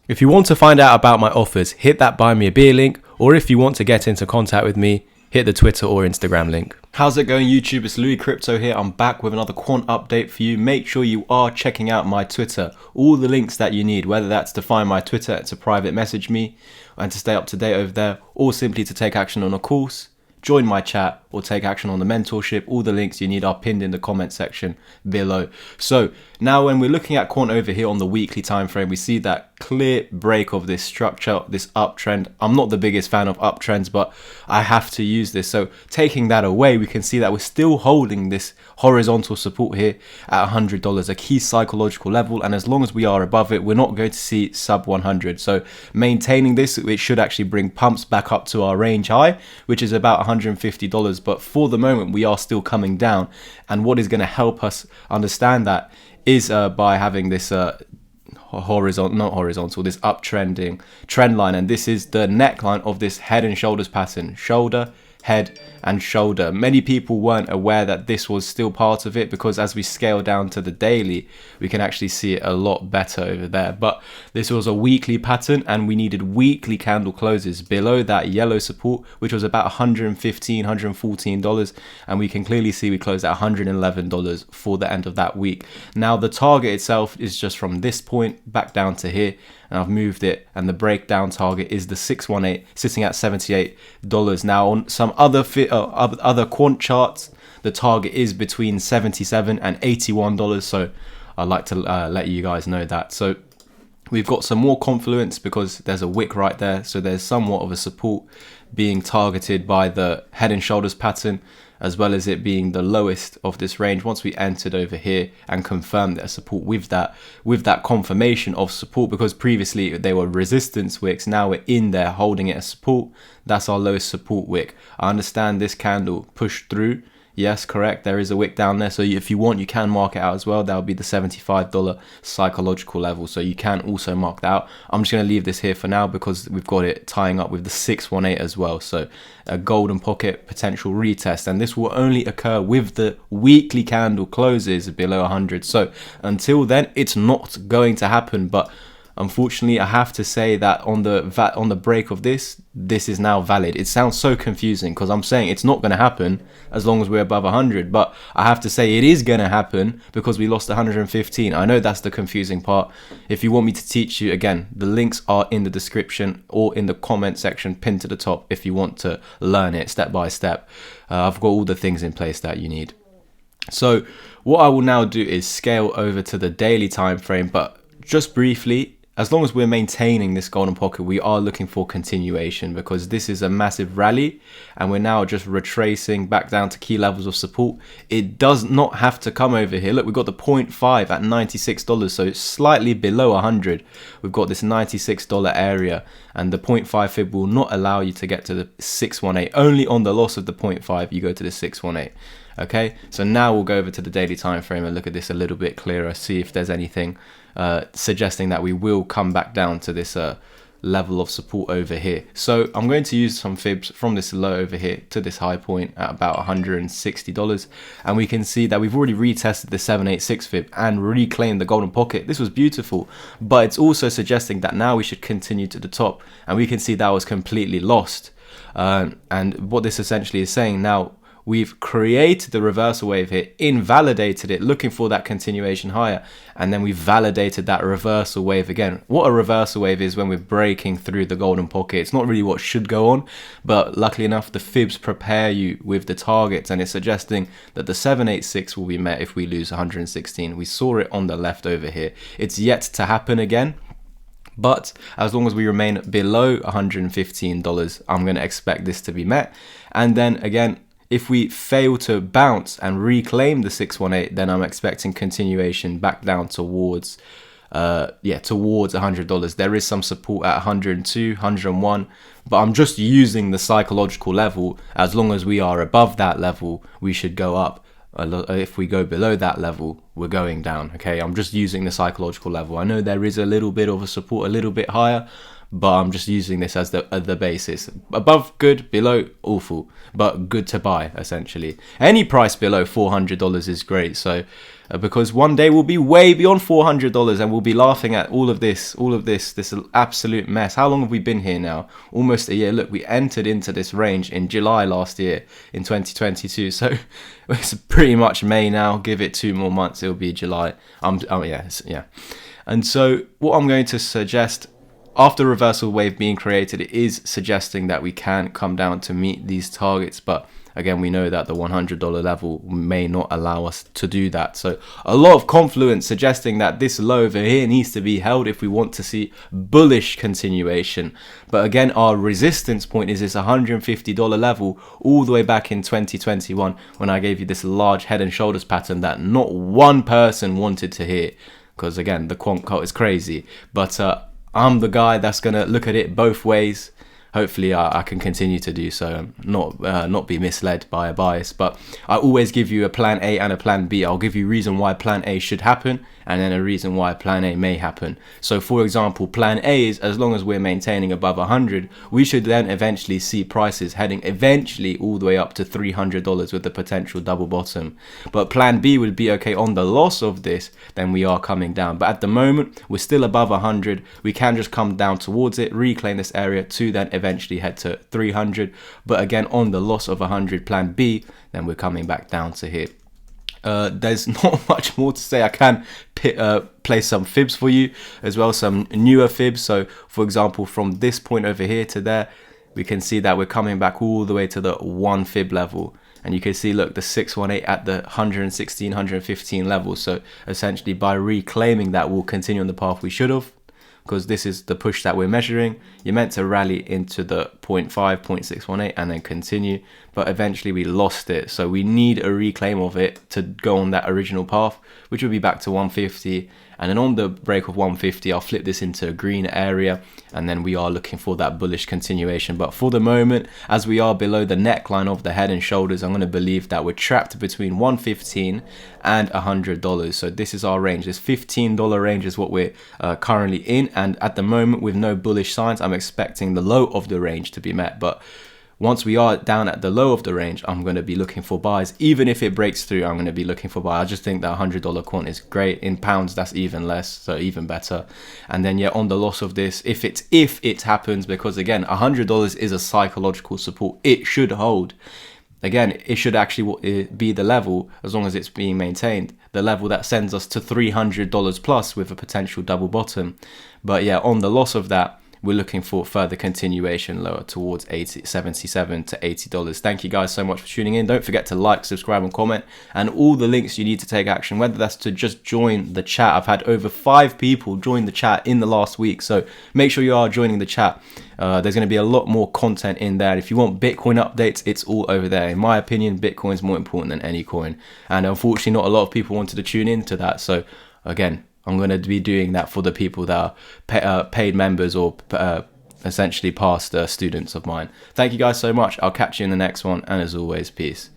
If you want to find out about my offers, hit that buy me a beer link, or if you want to get into contact with me, hit the Twitter or Instagram link. How's it going, YouTube? It's Louis Crypto here. I'm back with another quant update for you. Make sure you are checking out my Twitter. All the links that you need, whether that's to find my Twitter, to private message me, and to stay up to date over there, or simply to take action on a course, join my chat, or take action on the mentorship. All the links you need are pinned in the comment section below. So now when we're looking at Quant over here on the weekly time frame, we see that clear break of this structure, this uptrend. I'm not the biggest fan of uptrends, but I have to use this. So taking that away, we can see that we're still holding this horizontal support here at $100, a key psychological level, and as long as we are above it, we're not going to see sub 100. So maintaining this, it should actually bring pumps back up to our range high, which is about $150. But for the moment, we are still coming down, and what is going to help us understand that is by having this this uptrending trend line, and this is the neckline of this head and shoulders pattern. Shoulder, head and shoulder. Many people weren't aware that this was still part of it, because as we scale down to the daily, we can actually see it a lot better over there. But this was a weekly pattern, and we needed weekly candle closes below that yellow support, which was about $115, $114, and we can clearly see we closed at $111 for the end of that week. Now the target itself is just from this point back down to here, and I've moved it, and the breakdown target is the 618, sitting at $78. Now on some other quant charts, the target is between $77 and $81, so I'd like to let you guys know that. So we've got some more confluence because there's a wick right there, so there's somewhat of a support being targeted by the head and shoulders pattern, as well as it being the lowest of this range. Once we entered over here and confirmed their support with that confirmation of support, because previously they were resistance wicks, now we're in there holding it as support. That's our lowest support wick. I understand this candle pushed through. Yes, correct, there is a wick down there, so if you want, you can mark it out as well. That would be the $75 psychological level, so you can also mark that out. I'm just going to leave this here for now because we've got it tying up with the 618 as well, so a golden pocket potential retest, and this will only occur with the weekly candle closes below 100. So until then, it's not going to happen. But unfortunately, I have to say that on the break of this is now valid. It sounds so confusing because I'm saying it's not going to happen as long as we're above 100, but I have to say it is going to happen because we lost 115. I know that's the confusing part. If you want me to teach you, again, the links are in the description or in the comment section pinned to the top if you want to learn it step by step. I've got all the things in place that you need. So what I will now do is scale over to the daily time frame, but just briefly, as long as we're maintaining this golden pocket, we are looking for continuation, because this is a massive rally and we're now just retracing back down to key levels of support. It does not have to come over here. Look, we've got the 0.5 at $96, so it's slightly below 100. We've got this $96 area, and the 0.5 fib will not allow you to get to the 618. Only on the loss of the 0.5 you go to the 618. Okay, so now we'll go over to the daily time frame and look at this a little bit clearer, see if there's anything suggesting that we will come back down to this level of support over here. So I'm going to use some fibs from this low over here to this high point at about $160, and we can see that we've already retested the 786 fib and reclaimed the golden pocket. This was beautiful, but it's also suggesting that now we should continue to the top, and we can see that was completely lost. And what this essentially is saying, now we've created the reversal wave here, invalidated it, looking for that continuation higher, and then we've validated that reversal wave again. What a reversal wave is when we're breaking through the golden pocket. It's not really what should go on, but luckily enough, the fibs prepare you with the targets, and it's suggesting that the 786 will be met if we lose 116. We saw it on the left over here. It's yet to happen again, but as long as we remain below $115, I'm going to expect this to be met. And then again, if we fail to bounce and reclaim the 618, then I'm expecting continuation back down towards $100. There is some support at 102, 101, but I'm just using the psychological level. As long as we are above that level, we should go up. If we go below that level, we're going down. Okay, I'm just using the psychological level. I know there is a little bit of a support a little bit higher, but I'm just using this as the basis. Above, good. Below, awful, but good to buy, essentially. Any price below $400 is great. So because one day we'll be way beyond $400 and we'll be laughing at all of this absolute mess. How long have we been here now? Almost a year. Look, we entered into this range in July last year in 2022. So it's pretty much May now. Give it 2 more months, it'll be July. Yeah. And so what I'm going to suggest, after reversal wave being created, it is suggesting that we can come down to meet these targets, but again, we know that the $100 level may not allow us to do that. So a lot of confluence suggesting that this low over here needs to be held if we want to see bullish continuation. But again, our resistance point is this $150 level all the way back in 2021 when I gave you this large head and shoulders pattern that not one person wanted to hit. Because again, the quant cult is crazy. But I'm the guy that's going to look at it both ways. Hopefully I can continue to do so, not be misled by a bias. But I always give you a plan A and a plan B. I'll give you a reason why plan A should happen and then a reason why plan A may happen. So for example, plan A is as long as we're maintaining above 100, we should then eventually see prices heading eventually all the way up to $300 with the potential double bottom. But plan B would be, okay, on the loss of this, then we are coming down. But at the moment, we're still above 100. We can just come down towards it, reclaim this area to then eventually head to 300. But again, on the loss of 100 plan B, then we're coming back down to here. There's not much more to say. I can play some fibs for you as well, some newer fibs. So for example, from this point over here to there, we can see that we're coming back all the way to the 1 fib level. And you can see, look, the 618 at the 116, 115 level. So essentially by reclaiming that, we'll continue on the path we should have, because this is the push that we're measuring. You're meant to rally into the 0.5, 0.618 and then continue, but eventually we lost it. So we need a reclaim of it to go on that original path, which will be back to 150. And then on the break of 150, I'll flip this into a green area, and then we are looking for that bullish continuation. But for the moment, as we are below the neckline of the head and shoulders, I'm going to believe that we're trapped between 115 and $100. So this is our range. This $15 range is what we're currently in, and at the moment, with no bullish signs, I'm expecting the low of the range to be met. But once we are down at the low of the range, I'm going to be looking for buys. Even if it breaks through, I'm going to be looking for buys. I just think that $100 quant is great. In pounds, that's even less, so even better. And then, yeah, on the loss of this, if it happens, because again, $100 is a psychological support. It should hold. Again, it should actually be the level, as long as it's being maintained, the level that sends us to $300 plus with a potential double bottom. But yeah, on the loss of that, we're looking for further continuation lower towards $77 to $80. Thank you guys so much for tuning in. Don't forget to like, subscribe and comment, and all the links you need to take action, whether that's to just join the chat. I've had over 5 people join the chat in the last week, so make sure you are joining the chat. There's going to be a lot more content in there. If you want Bitcoin updates, it's all over there. In my opinion, Bitcoin is more important than any coin, and unfortunately not a lot of people wanted to tune into that. So again, I'm going to be doing that for the people that are paid members or essentially past students of mine. Thank you guys so much. I'll catch you in the next one. And as always, peace.